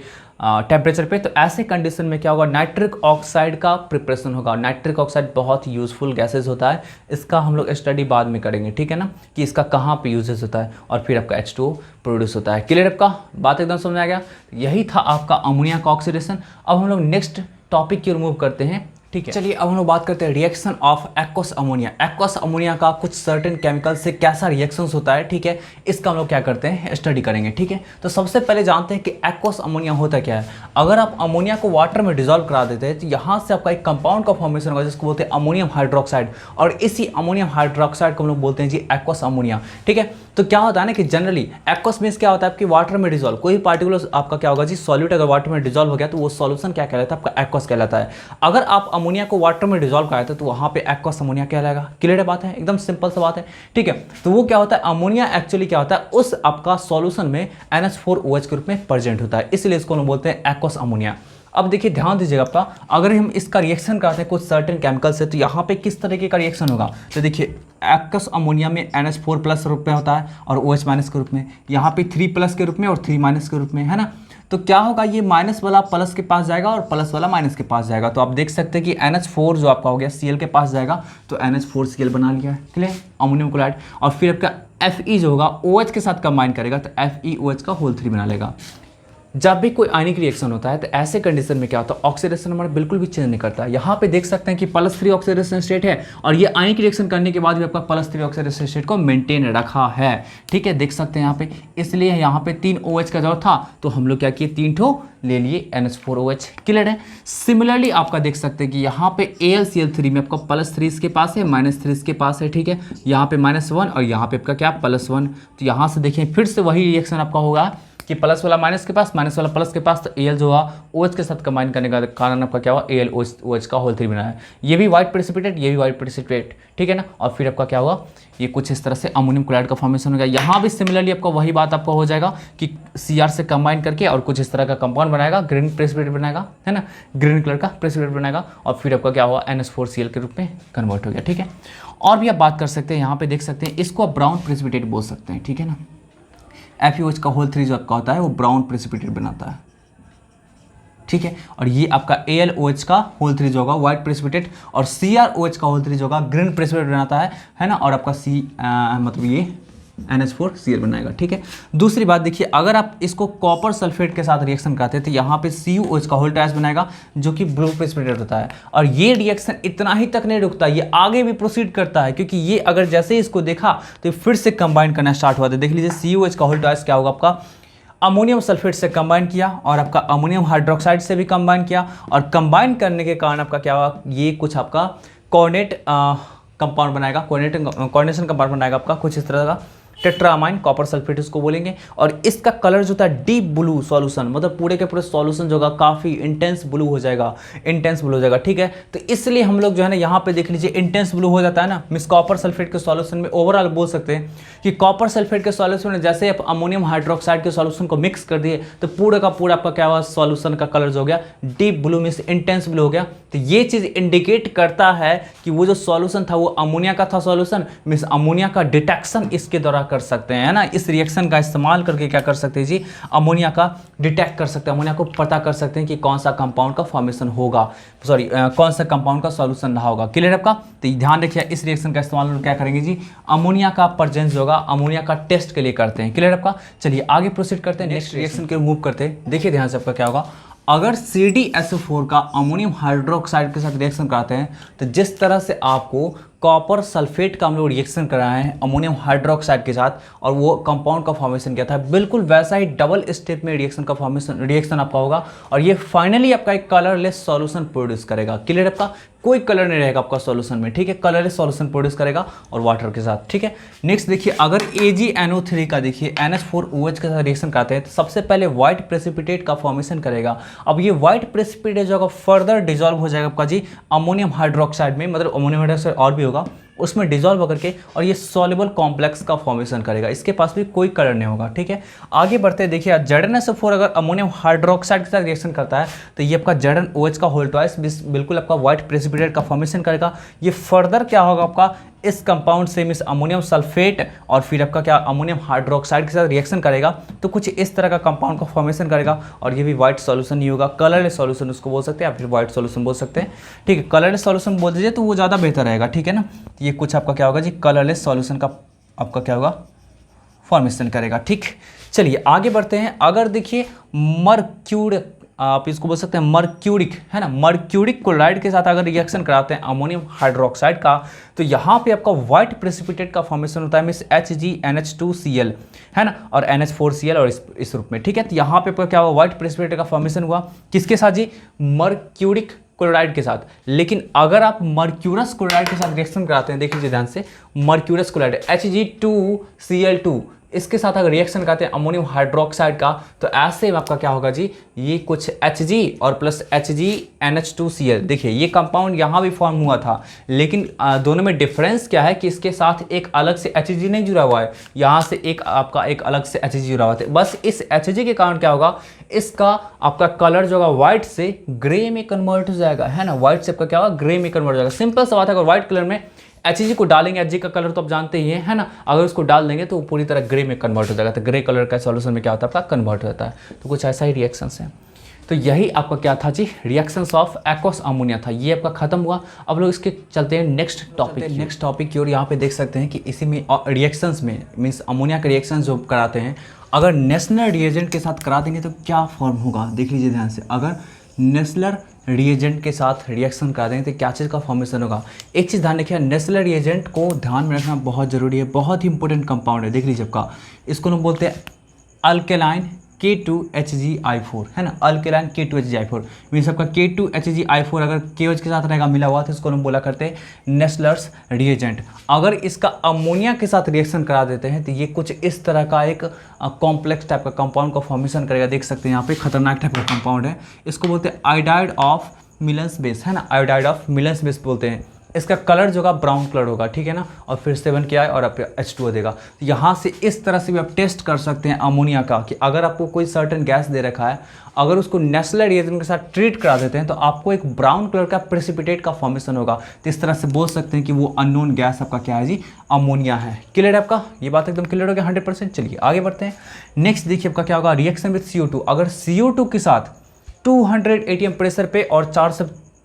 टेम्परेचर पे, तो ऐसे कंडीशन में क्या होगा, नाइट्रिक ऑक्साइड का प्रिपरेशन होगा। नाइट्रिक ऑक्साइड बहुत यूजफुल गैसेज होता है, इसका हम लोग स्टडी बाद में करेंगे, ठीक है ना, कि इसका कहाँ पे यूजेस होता है और फिर आपका H2O प्रोड्यूस होता है। क्लियर आपका बात एकदम समझ आ गया। यही था आपका अमोनिया का ऑक्सीडेशन। अब हम लोग नेक्स्ट टॉपिक की ओर मूव करते हैं। ठीक है, चलिए अब हम लोग बात करते हैं reaction of aqueous ammonia. Aqueous ammonia का कुछ सर्टेन केमिकल से कैसा रिएक्शंस होता है, ठीक है, इसका हम लोग क्या करते हैं, स्टडी करेंगे। ठीक है, तो सबसे पहले जानते हैं कि एक्वस अमोनिया होता क्या है। अगर आप अमोनिया को वाटर में डिजोल्व करा देते हैं तो यहाँ से आपका एक कंपाउंड का फॉर्मेशन होगा जिसको बोलते हैं अमोनियम हाइड्रोक्साइड, और इसी अमोनियम हाइड्रोक्साइड को हम लोग बोलते हैं जी एक्वस अमोनिया। ठीक है, तो क्या होता है ना कि जनरली एक्वस मींस क्या होता है, आपकी वाटर में डिजोल्व कोई पार्टिकुलर आपका क्या होगा जी, सॉल्यूट अगर वाटर में डिजोल्व हो गया तो वो सॉल्यूशन क्या कहलाता है, आपका एक्वस कहलाता है। अगर आप अमोनिया को वाटर में डिजोल्व कराए तो वहां पे एक्वस अमोनिया कहलाएगा। क्लियर है बात है, एकदम सिंपल सा बात है। ठीक है, तो वो क्या होता है, अमोनिया एक्चुअली क्या होता है, उस आपका सॉल्यूशन में NH4OH के रूप में प्रेजेंट होता है, इसलिए इसको हम बोलते हैं एक्वस अमोनिया। अब देखिए ध्यान दीजिएगा आपका, अगर हम इसका रिएक्शन कराते हैं कुछ सर्टेन केमिकल से तो यहाँ पे किस तरीके का रिएक्शन होगा। तो देखिए एक्वस अमोनिया में NH4+ रूप में होता है और OH- के रूप में, यहाँ पे 3+ के रूप में और 3- के रूप में, है ना। तो क्या होगा, ये माइनस वाला प्लस के पास जाएगा और प्लस वाला माइनस के पास जाएगा। तो आप देख सकते हैं कि NH4 जो आपका हो गया Cl के पास जाएगा, तो NH4Cl बना लिया है, क्लियर, अमोनियम क्लोराइड। और फिर आपका Fe जो होगा OH के साथ कंबाइन करेगा तो FeOH का होल 3 बना लेगा। जब भी कोई आयनिक रिएक्शन होता है तो ऐसे कंडीशन में क्या होता है, ऑक्सीडेशन नंबर बिल्कुल भी चेंज नहीं करता है। यहाँ पे देख सकते हैं कि +3 ऑक्सीडेशन स्टेट है और ये आयनिक रिएक्शन करने के बाद भी आपका +3 ऑक्सीडेशन स्टेट को मेंटेन रखा है। ठीक है, देख सकते हैं यहाँ पे, इसलिए यहाँ पे 3 OH का जरूरत था तो हम लोग क्या किए, 3 ठो ले लिए NH4OH। क्लियर है। सिमिलरली आपका देख सकते हैं कि यहाँ पे AlCl3 में आपका +3 इसके पास है, -3 इसके पास है। ठीक है, यहाँ पे -1 और यहाँ पे आपका क्या +1। तो यहाँ से देखिए फिर से वही रिएक्शन आपका होगा कि प्लस वाला माइनस के पास, माइनस वाला प्लस के पास, तो Al जो हुआ OH के साथ कंबाइन करने का कारण आपका क्या हुआ, AlOH का होल 3 बना है। ये भी वाइट प्रेसिपिटेट, ये भी वाइट प्रेसिपिटेट, ठीक है ना। और फिर आपका क्या हुआ, ये कुछ इस तरह से अमोनियम क्लोराइड का फॉर्मेशन हो गया। यहाँ भी सिमिलरली आपका वही बात आपका हो जाएगा कि Cr से कंबाइन करके और कुछ इस तरह का कंपाउंड बनाएगा, ग्रीन प्रेसिपिटेट बनाएगा, है ना, ग्रीन कलर का प्रेसिपिटेट बनाएगा और फिर आपका क्या हुआ, NH4Cl के रूप में कन्वर्ट हो गया। ठीक है, और भी आप बात कर सकते हैं, यहाँ पे देख सकते हैं, इसको आप ब्राउन प्रेसिपिटेट बोल सकते हैं। ठीक है ना, FeOH का होल 3 जो आपका होता है वो ब्राउन प्रेसिपिटेट बनाता है। ठीक है, और ये आपका AlOH का होल 3 जो होगा व्हाइट प्रेसिपिटेट और CrOH का होल 3 जो होगा ग्रीन प्रेसिपिटेट बनाता है ना, और आपका मतलब ये NH4Cl बनाएगा। ठीक है, दूसरी बात देखिए, अगर आप इसको कॉपर सल्फेट के साथ रिएक्शन करते हैं तो यहाँ पे CuOH का होल ट्राइस बनाएगा जो कि ब्लू प्रेसिपिटेट होता है। और ये रिएक्शन इतना ही तक नहीं रुकता, ये आगे भी प्रोसीड करता है, क्योंकि ये अगर जैसे ही इसको देखा तो फिर से कंबाइन करना स्टार्ट हुआ था। देख लीजिए CuOH का होल ट्राइस क्या होगा, आपका अमोनियम सल्फेट से कंबाइन किया और आपका अमोनियम हाइड्रोक्साइड से भी कंबाइन किया, और कंबाइन करने के कारण आपका क्या हुआ, ये कुछ आपका कोऑर्डिनेट कंपाउंड बनाएगा, कोऑर्डिनेशन कंपाउंड बनाएगा आपका कुछ इस तरह का। टेट्रामाइन कॉपर सल्फेट इसको बोलेंगे। और इसका कलर जो था डीप ब्लू सॉल्यूशन, मतलब पूरे के पूरे सॉल्यूशन जो होगा काफ़ी इंटेंस ब्लू हो जाएगा, इंटेंस ब्लू हो जाएगा, ठीक है। तो इसलिए हम लोग जो है ना यहाँ पे देख लीजिए इंटेंस ब्लू हो जाता है ना, मिस कॉपर सल्फेट के सॉल्यूशन में ओवरऑल बोल सकते हैं कि कॉपर सल्फेट के सॉल्यूशन में जैसे आप अमोनियम हाइड्रोक्साइड के सॉल्यूशन को मिक्स कर दिए तो पूरा का पूरा आपका क्या हुआ, सॉल्यूशन का कलर जो हो गया deep blue means intense blue हो गया। तो ये चीज़ इंडिकेट करता है कि वो जो सॉल्यूशन था वो अमोनिया का था सॉल्यूशन, मीन्स अमोनिया का डिटेक्शन इसके द्वारा कर सकते हैं, है ना। इस रिएक्शन का इस्तेमाल करके क्या कर सकते हैं जी, अमोनिया का डिटेक्ट कर सकते हैं, अमोनिया को पता कर सकते हैं कि कौन सा कंपाउंड का फॉर्मेशन होगा, सॉरी कौन सा कंपाउंड का सॉल्यूशन रहा होगा। क्लियर आपका। तो ध्यान रखिए इस रिएक्शन का इस्तेमाल क्या करेंगे जी, अमोनिया का प्रेजेंस होगा अमोनिया का टेस्ट के लिए करते हैं। क्लियर आपका। चलिए आगे प्रोसीड करते हैं, नेक्स्ट रिएक्शन के मूव करते हैं। देखिए ध्यान से आपका क्या होगा, अगर CdSO4 का अमोनियम हाइड्रोक्साइड के साथ रिएक्शन कराते हैं तो जिस तरह से आपको कॉपर सल्फेट का हम लोग रिएक्शन कराए हैं अमोनियम हाइड्रोक्साइड के साथ और वो कंपाउंड का फॉर्मेशन किया था, बिल्कुल वैसा ही डबल स्टेप में रिएक्शन का फॉर्मेशन रिएक्शन आपका होगा और ये फाइनली आपका एक कलरलेस सॉल्यूशन प्रोड्यूस करेगा। क्लियर आपका, कोई कलर नहीं रहेगा आपका सॉल्यूशन में, ठीक है, कलरलेस सॉल्यूशन प्रोड्यूस करेगा और वाटर के साथ, ठीक है। नेक्स्ट देखिए, अगर AgNO3 का देखिए NH4OH के साथ रिएक्शन कराते हैं तो सबसे पहले व्हाइट प्रेसिपिटेट का फॉर्मेशन करेगा। अब ये व्हाइट प्रेसिपिटेट जो फर्दर डिजॉल्व हो जाएगा आपका जी अमोनियम हाइड्रोक्साइड में, मतलब अमोनियम हाइड्रोक्साइड और भी होगा उसमें डिजॉल्व होकर के और ये सॉल्युबल कॉम्प्लेक्स का फॉर्मेशन करेगा, इसके पास भी कोई कलर नहीं होगा, ठीक है। आगे बढ़ते हैं, देखिए ZnSO4 अगर अमोनियम हाइड्रोक्साइड के साथ रिएक्शन करता है तो ये आपका ZnOH का होल ट्वाइस बिल्कुल आपका व्हाइट प्रेसिपिटेट का फॉर्मेशन करेगा। ये फर्दर क्या होगा आपका इस कंपाउंड से मीन्स अमोनियम सल्फेट और फिर आपका क्या अमोनियम हाइड्रोक्साइड के साथ रिएक्शन करेगा तो कुछ इस तरह का कंपाउंड का फॉर्मेशन करेगा और ये भी व्हाइट सॉल्यूशन नहीं होगा, कलरलेस सॉल्यूशन उसको बोल सकते हैं या फिर व्हाइट सॉल्यूशन बोल सकते हैं, ठीक है। कलरलेस सॉल्यूशन बोल दीजिए तो वो ज़्यादा बेहतर रहेगा, ठीक है ना। ये कुछ आपका क्या होगा जी, कलरलेस सॉल्यूशन का आपका क्या होगा फॉर्मेशन करेगा, ठीक। चलिए आगे बढ़ते हैं। अगर देखिए मर्क्यूर, आप इसको बोल सकते हैं मर्क्यूरिक, है ना, मर्क्यूरिक क्लोराइड के साथ अगर रिएक्शन कराते हैं अमोनियम हाइड्रोक्साइड का तो यहाँ पे आपका व्हाइट प्रेसिपिटेट का फॉर्मेशन होता है मीन्स HgNH2Cl, है ना, और NH4Cl और इस रूप में, ठीक है। तो यहाँ पे क्या हुआ, व्हाइट प्रेसिपिटेट का फॉर्मेशन हुआ किसके साथ जी, मर्क्यूरिक क्लोराइड के साथ। लेकिन अगर आप मर्क्यूरस क्लोराइड के साथ रिएक्शन कराते हैं, देख लीजिए ध्यान से, मर्क्यूरस क्लोराइड Hg2Cl2 इसके साथ अगर रिएक्शन करते हैं अमोनियम हाइड्रोक्साइड का तो ऐसे में आपका क्या होगा जी, ये कुछ Hg और प्लस HgNH2Cl, देखिए ये कंपाउंड यहाँ भी फॉर्म हुआ था लेकिन दोनों में डिफरेंस क्या है कि इसके साथ एक अलग से Hg नहीं जुड़ा हुआ है, यहाँ से एक आपका एक अलग से Hg जुड़ा हुआ है। बस इस Hg के कारण क्या होगा, इसका आपका कलर जो होगा व्हाइट से ग्रे में कन्वर्ट हो जाएगा, है ना, व्हाइट से आपका क्या होगा ग्रे में कन्वर्ट हो जाएगा। सिंपल सा बात है, अगर व्हाइट कलर में Hg को डालेंगे, Hg का कलर तो आप जानते ही है ना, अगर उसको डाल देंगे तो वो पूरी तरह ग्रे में कन्वर्ट हो जाएगा। तो ग्रे कलर का सॉल्यूशन में क्या होता है आपका कन्वर्ट हो जाता है। तो कुछ ऐसा ही रिएक्शंस है। तो यही आपका क्या था जी, रिएक्शंस ऑफ एक्वस अमोनिया था, ये आपका खत्म हुआ। अब लोग इसके चलते हैं नेक्स्ट टॉपिक की ओर। यहाँ पे देख सकते हैं कि इसी में रिएक्शंस में मीन्स अमोनिया के रिएक्शन जो कराते हैं अगर नेशनल रिएजेंट के साथ करा देंगे तो क्या फॉर्म होगा, देख लीजिए ध्यान से। अगर नेशनल रिएजेंट के साथ रिएक्शन करा देंगे तो क्या चीज़ का फॉर्मेशन होगा। एक चीज़ ध्यान रखिए, नेशनल रिएजेंट को ध्यान में रखना बहुत जरूरी है, बहुत ही इंपॉर्टेंट कंपाउंड है। देख लीजिए आपका, इसको हम बोलते हैं अल्केलाइन K2HgI4, है ना, अल्केलाइन K2HgI4 मीन्स आपका K2HgI4 अगर KOH के साथ रहेगा मिला हुआ तो इसको हम बोला करते हैं नेस्लर्स रिएजेंट। अगर इसका अमोनिया के साथ रिएक्शन करा देते हैं तो ये कुछ इस तरह का एक कॉम्प्लेक्स टाइप का कंपाउंड का फॉर्मेशन करेगा। देख सकते हैं यहाँ पे खतरनाक टाइप का कंपाउंड है, इसको बोलते हैं आयोडाइड ऑफ मिलन्स बेस, है ना, आयोडाइड ऑफ मिलन्स बेस बोलते हैं। इसका कलर जो होगा ब्राउन कलर होगा, ठीक है ना, और फिर 7 के आई और आपका H2O देगा। तो यहाँ से इस तरह से भी आप टेस्ट कर सकते हैं अमोनिया का कि अगर आपको कोई सर्टेन गैस दे रखा है, अगर उसको नेशनल रिएजेंट के साथ ट्रीट करा देते हैं तो आपको एक ब्राउन कलर का प्रेसिपिटेट का फॉर्मेशन होगा। तो इस तरह से बोल सकते हैं कि वो अननोन गैस आपका क्या है जी, अमोनिया है। क्लियर है आपका, ये बात एकदम क्लियर हो गया 100%। चलिए आगे बढ़ते हैं। नेक्स्ट देखिए आपका क्या होगा, रिएक्शन विद CO2। अगर CO2 के साथ 200 atm प्रेशर पे और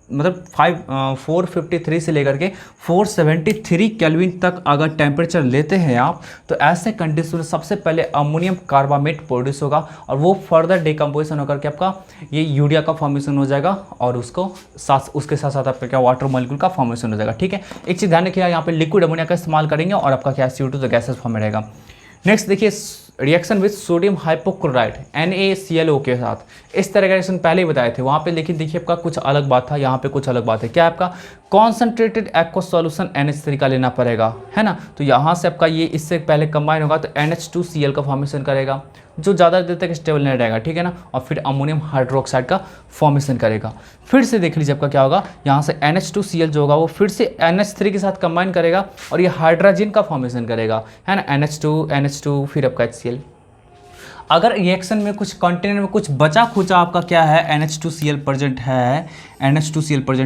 453 से लेकर के 473 केल्विन तक अगर टेम्परेचर लेते हैं आप तो ऐसे कंडीशन में सबसे पहले अमोनियम कार्बामेट प्रोड्यूस होगा और वो फर्दर डिकम्पोजिशन होकर के आपका ये यूरिया का फॉर्मेशन हो जाएगा और उसके साथ साथ आपका क्या वाटर मॉलिक्यूल का फॉर्मेशन हो जाएगा, ठीक है। एक चीज़ ध्यान रखिएगा, यहाँ पे लिक्विड अमोनिया का इस्तेमाल करेंगे और आपका क्या CO2 तो गैसेस फॉर्म में रहेगा। नेक्स्ट देखिए reaction with sodium hypochloride NaClO के साथ, इस तरह का रिएक्शन पहले ही बताए थे वहाँ पे, लेकिन देखिए आपका कुछ अलग बात था, यहाँ पे कुछ अलग बात है। क्या आपका कॉन्सेंट्रेटेड एक्वा सॉल्यूशन NH3 का लेना पड़ेगा, है ना। तो यहाँ से आपका ये इससे पहले कंबाइन होगा तो NH2Cl का फॉर्मेशन करेगा, जो ज़्यादा देर तक स्टेबल नहीं रहेगा, ठीक है ना। और फिर अमोनियम हाइड्रोक्साइड का फॉर्मेशन करेगा। फिर से देख लीजिए आपका क्या होगा, यहाँ से NH2Cl जो होगा वो फिर से NH3 के साथ कंबाइन करेगा और ये हाइड्रोजन का फॉर्मेशन करेगा, है ना। NH2 फिर आपका HCl। अगर रिएक्शन में कुछ कंटेनर में कुछ बचा खुचा आपका क्या है, NH2Cl प्रेजेंट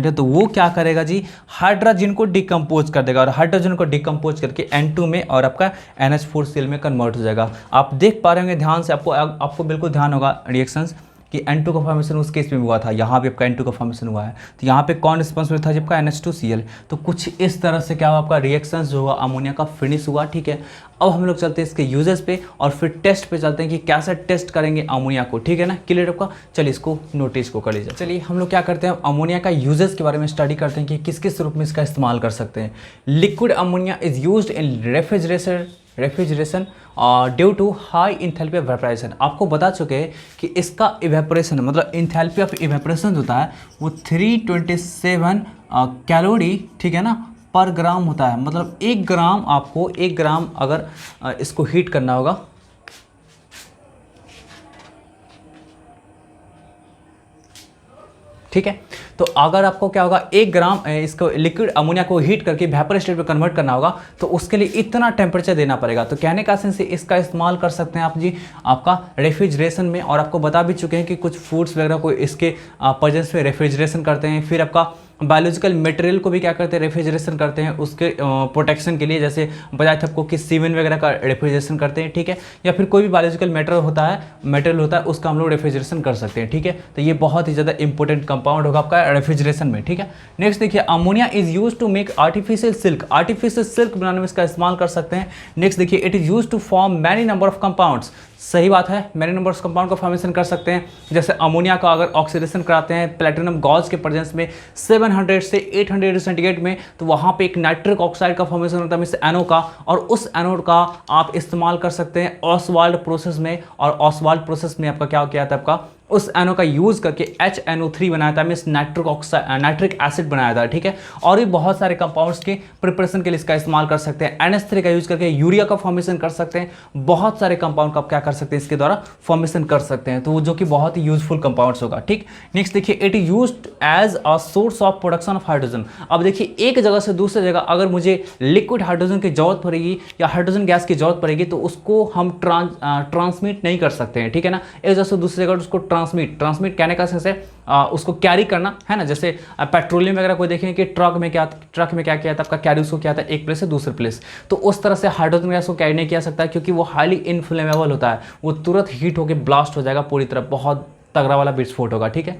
है, तो वो क्या करेगा जी, हाइड्रोजन को डिकम्पोज कर देगा और हाइड्रोजन को डिकम्पोज करके N2 में और आपका NH4Cl में कन्वर्ट हो जाएगा। आप देख पा रहे होंगे ध्यान से, आपको बिल्कुल ध्यान होगा रिएक्शंस कि N2 का फॉर्मेशन उस केस में हुआ था, यहाँ भी आपका N2 का फॉर्मेशन हुआ है। तो यहाँ पे कौन रिस्पॉन्सिबल था जब का NH2Cl। तो कुछ इस तरह से क्या हुआ, आपका रिएक्शंस जो हुआ अमोनिया का फिनिश हुआ, ठीक है। अब हम लोग चलते हैं इसके यूजेस पे और फिर टेस्ट पे चलते हैं कि कैसे टेस्ट करेंगे अमोनिया को, ठीक है ना। क्लियर आपका, चलिए इसको नोटिस को कर लीजिए। चलिए हम लोग क्या करते हैं, अमोनिया का यूजेस के बारे में स्टडी करते हैं कि किस किस रूप में इसका इस्तेमाल कर सकते हैं। Liquid ammonia is used in refrigeration due to high enthalpy of evaporation. आपको बता चुके हैं कि इसका इवेपोरेशन मतलब इंथैल्पी ऑफ इवेपोरेशन होता है वो 327 कैलोरी, ठीक है ना, पर ग्राम होता है। मतलब 1 ग्राम, आपको 1 ग्राम अगर इसको हीट करना होगा, ठीक है। तो अगर आपको क्या होगा, 1 ग्राम इसको लिक्विड अमोनिया को हीट करके वेपर स्टेट में कन्वर्ट करना होगा, तो उसके लिए इतना टेम्परेचर देना पड़ेगा। तो कहने का सेंस इसका इस्तेमाल कर सकते हैं आप जी आपका रेफ्रिजरेशन में। और आपको बता भी चुके हैं कि कुछ फूड्स वगैरह को इसके प्रेजेंस में रेफ्रिजरेशन करते हैं। फिर आपका बायोलॉजिकल मटेरियल को भी क्या करते हैं, रेफ्रिजरेशन करते हैं उसके प्रोटेक्शन के लिए। जैसे बताया था आपको कि सीमेंट वगैरह का रेफ्रिजरेशन करते हैं, ठीक है। या फिर कोई भी बायोलॉजिकल मटेरियल होता है उसका हम लोग रेफ्रिजरेशन कर सकते हैं, ठीक है। तो ये बहुत ही ज़्यादा इंपॉर्टेंट कंपाउंड होगा आपका रेफ्रिजरेशन में, ठीक है। नेक्स्ट देखिए, ammonia is use to make artificial silk बनाने में इसका इस्तेमाल कर सकते हैं। नेक्स्ट देखिए, it is use to form many number of compounds. सही बात है, मैनी नंबर ऑफ कंपाउंड का फॉर्मेशन कर सकते हैं। जैसे अमोनिया का अगर ऑक्सीडेशन कराते हैं प्लेटिनम गॉज के प्रेजेंस में 700 से 800 डिग्री सेंटीग्रेड में, तो वहाँ पे एक नाइट्रिक ऑक्साइड का फॉर्मेशन होता है मीन्स एनो का, और उस एनोड का आप इस्तेमाल कर सकते हैं ऑसवाल्ड प्रोसेस में। और ऑसवाल्ड प्रोसेस में आपका क्या किया था, आपका उस एनो का यूज करके HNO3 बनाया था, मीन्स नाइट्रिक एसिड बनाया था, ठीक है। और भी बहुत सारे कंपाउंड्स के प्रिपरेशन के लिए इसका इस्तेमाल कर सकते हैं। NH3 का यूज करके यूरिया का फॉर्मेशन कर सकते हैं। बहुत सारे कंपाउंड का आप क्या कर सकते हैं, इसके द्वारा फॉर्मेशन कर सकते हैं, तो वो जो कि बहुत ही यूजफुल कंपाउंड्स होगा, ठीक। नेक्स्ट देखिए, it is used as a source of production of hydrogen. अब देखिए, एक जगह से दूसरी जगह अगर मुझे लिक्विड हाइड्रोजन की जरूरत पड़ेगी या हाइड्रोजन गैस की जरूरत पड़ेगी, तो उसको हम ट्रांसमिट नहीं कर सकते हैं, ठीक है ना। एक जगह से दूसरी जगह उसको ट्रांसमिट कहने का सेंस है उसको कैरी करना, है ना। जैसे पेट्रोलियम वगैरह को देखें कि ट्रक में क्या किया था आपका, कैरी उसको किया था एक प्लेस से दूसरे प्लेस। तो उस तरह से हाइड्रोजन गैस को कैरी नहीं किया सकता, क्योंकि वो हाईली इनफ्लेमेबल होता है, वो तुरंत हीट होकर ब्लास्ट हो जाएगा पूरी तरह, बहुत तगड़ा वाला विस्फोट होगा, ठीक है।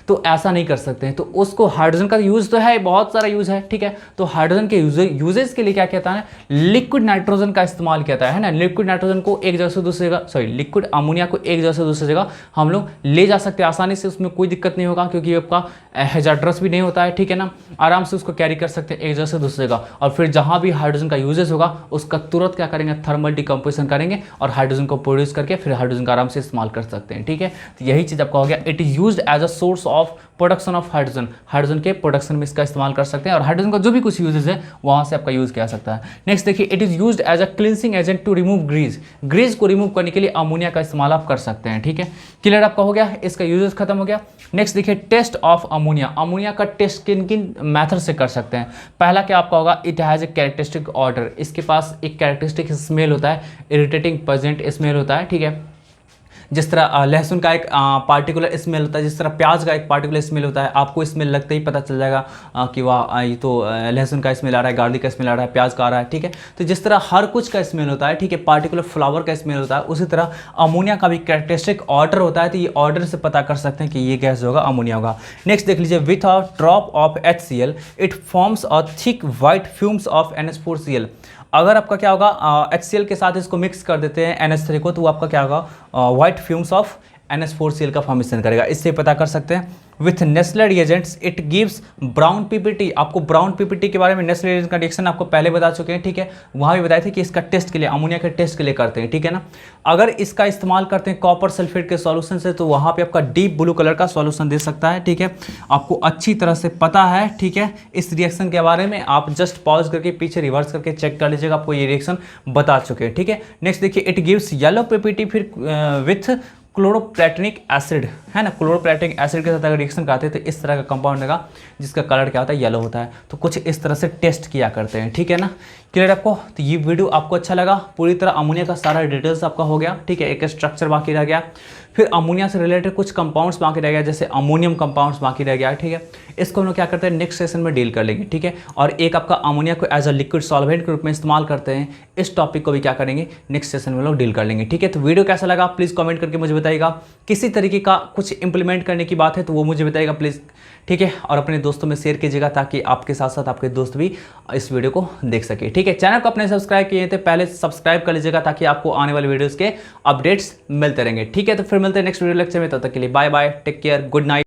तो ऐसा नहीं कर सकते हैं। तो उसको हाइड्रोजन का यूज तो है, बहुत सारा यूज है, ठीक है। तो हाइड्रोजन के यूजेस के लिए क्या कहता है, लिक्विड नाइट्रोजन का इस्तेमाल किया है ना। लिक्विड नाइट्रोजन को एक जगह से दूसरी जगह, लिक्विड अमोनिया को एक जगह से दूसरी जगह हम लोग ले जा सकते हैं आसानी से, उसमें कोई दिक्कत नहीं होगा, क्योंकि आपका हैजार्डस भी नहीं होता है, ठीक है ना। आराम से उसको कैरी कर सकते हैं एक जगह से दूसरी जगह। और फिर जहाँ भी हाइड्रोजन का यूजेस होगा उसका तुरंत क्या करेंगे, थर्मल डिकम्पोजिशन करेंगे और हाइड्रोजन को प्रोड्यूस करके फिर हाइड्रोजन का आराम से इस्तेमाल कर सकते हैं, ठीक है। तो यही चीज़ आपका हो गया, it is used as a source of production of hydrogen. Hydrogen के प्रोडक्शन में इसका इस्तेमाल कर सकते हैं, और हाइड्रोजन का जो भी कुछ यूजेस है वहाँ से आपका यूज किया सकता है। नेक्स्ट देखिए, it is used as a cleansing agent to remove grease को रिमूव करने के लिए अमोनिया का इस्तेमाल आप कर सकते हैं, ठीक है। क्लियर आपका हो गया, इसका यूजेस खत्म हो गया। नेक्स्ट देखिए, टेस्ट ऑफ अमोनिया। अमोनिया का टेस्ट किन किन मेथड से कर सकते हैं। पहला क्या आपका होगा, it has a characteristic order. इसके पास एक कैरेक्टरिस्टिक स्मेल होता है, इरिटेटिंग प्रेजेंट स्मेल होता है, ठीक है। जिस तरह लहसुन का एक पार्टिकुलर स्मेल होता है, जिस तरह प्याज का एक पार्टिकुलर स्मेल होता है, आपको स्मेल लगते ही पता चल जाएगा कि वाह ये तो लहसुन का स्मेल आ रहा है, गार्लिक का स्मेल आ रहा है, प्याज का आ रहा है, ठीक है। तो जिस तरह हर कुछ का स्मेल होता है, ठीक है, पार्टिकुलर फ्लावर का स्मेल होता है, उसी तरह अमोनिया का भी कैरेक्टरिस्टिक ऑर्डर होता है। तो ये ऑर्डर से पता कर सकते हैं कि ये गैस होगा, अमोनिया होगा। नेक्स्ट देख लीजिए, with a drop of HCl it forms a thick white fumes of NH4Cl। अगर आपका क्या होगा, HCl के साथ इसको मिक्स कर देते हैं NH3 को, तो वो आपका क्या होगा, वाइट फ्यूम्स ऑफ NH4Cl का फॉर्मेशन करेगा। इससे पता कर सकते हैं with Nestle reagents it gives brown PPT. आपको ब्राउन पीपीटी के बारे में नेस्ले रिएजेंट का रिएक्शन आपको पहले बता चुके हैं, ठीक है। वहाँ भी बताए थे कि इसका टेस्ट के लिए, अमोनिया के टेस्ट के लिए करते हैं, ठीक है ना। अगर इसका इस्तेमाल करते हैं कॉपर सल्फेट के सॉल्यूशन से तो वहाँ पे आपका डीप ब्लू कलर का सॉल्यूशन दे सकता है, ठीक है। आपको अच्छी तरह से पता है, ठीक है, इस रिएक्शन के बारे में। आप जस्ट पॉज करके पीछे रिवर्स करके चेक कर लीजिएगा, आपको ये रिएक्शन बता चुके हैं, ठीक है। नेक्स्ट देखिए, इट गिव्स येलो पीपीटी फिर विथ क्लोरोप्लेटिनिक एसिड, है ना। क्लोरोप्लेटिनिक एसिड के साथ अगर रिएक्शन करते हैं तो इस तरह का कंपाउंड लगा जिसका कलर क्या होता है, येलो होता है। तो कुछ इस तरह से टेस्ट किया करते हैं, ठीक है ना। क्लियर आपको? तो ये वीडियो आपको अच्छा लगा, पूरी तरह अमोनिया का सारा डिटेल्स आपका हो गया, ठीक है। एक स्ट्रक्चर बाकी रह गया, फिर अमोनिया से रिलेटेड कुछ कंपाउंड्स बाकी रह गया, जैसे अमोनियम कंपाउंड्स बाकी रह गया, ठीक है। इसको हम लोग क्या करते हैं, नेक्स्ट सेशन में डील कर लेंगे, ठीक है। और एक आपका अमोनिया को एज अ लिक्विड सॉल्वेंट के रूप में इस्तेमाल करते हैं, इस टॉपिक को भी क्या करेंगे, नेक्स्ट सेशन में लोग डील कर लेंगे, ठीक है। तो वीडियो कैसा लगा प्लीज़ कमेंट करके मुझे बताइएगा। किसी तरीके का कुछ इंप्लीमेंट करने की बात है तो वो मुझे बताइएगा प्लीज़, ठीक है। और अपने दोस्तों में शेयर कीजिएगा ताकि आपके साथ साथ आपके दोस्त भी इस वीडियो को देख सके, ठीक है। चैनल को अपने सब्सक्राइब किए थे पहले सब्सक्राइब कर लीजिएगा ताकि आपको आने वाले वीडियोस के अपडेट्स मिलते रहेंगे, ठीक है। तो फिर मिलते हैं नेक्स्ट वीडियो लेक्चर में, तब तक के लिए bye bye, take care, good night.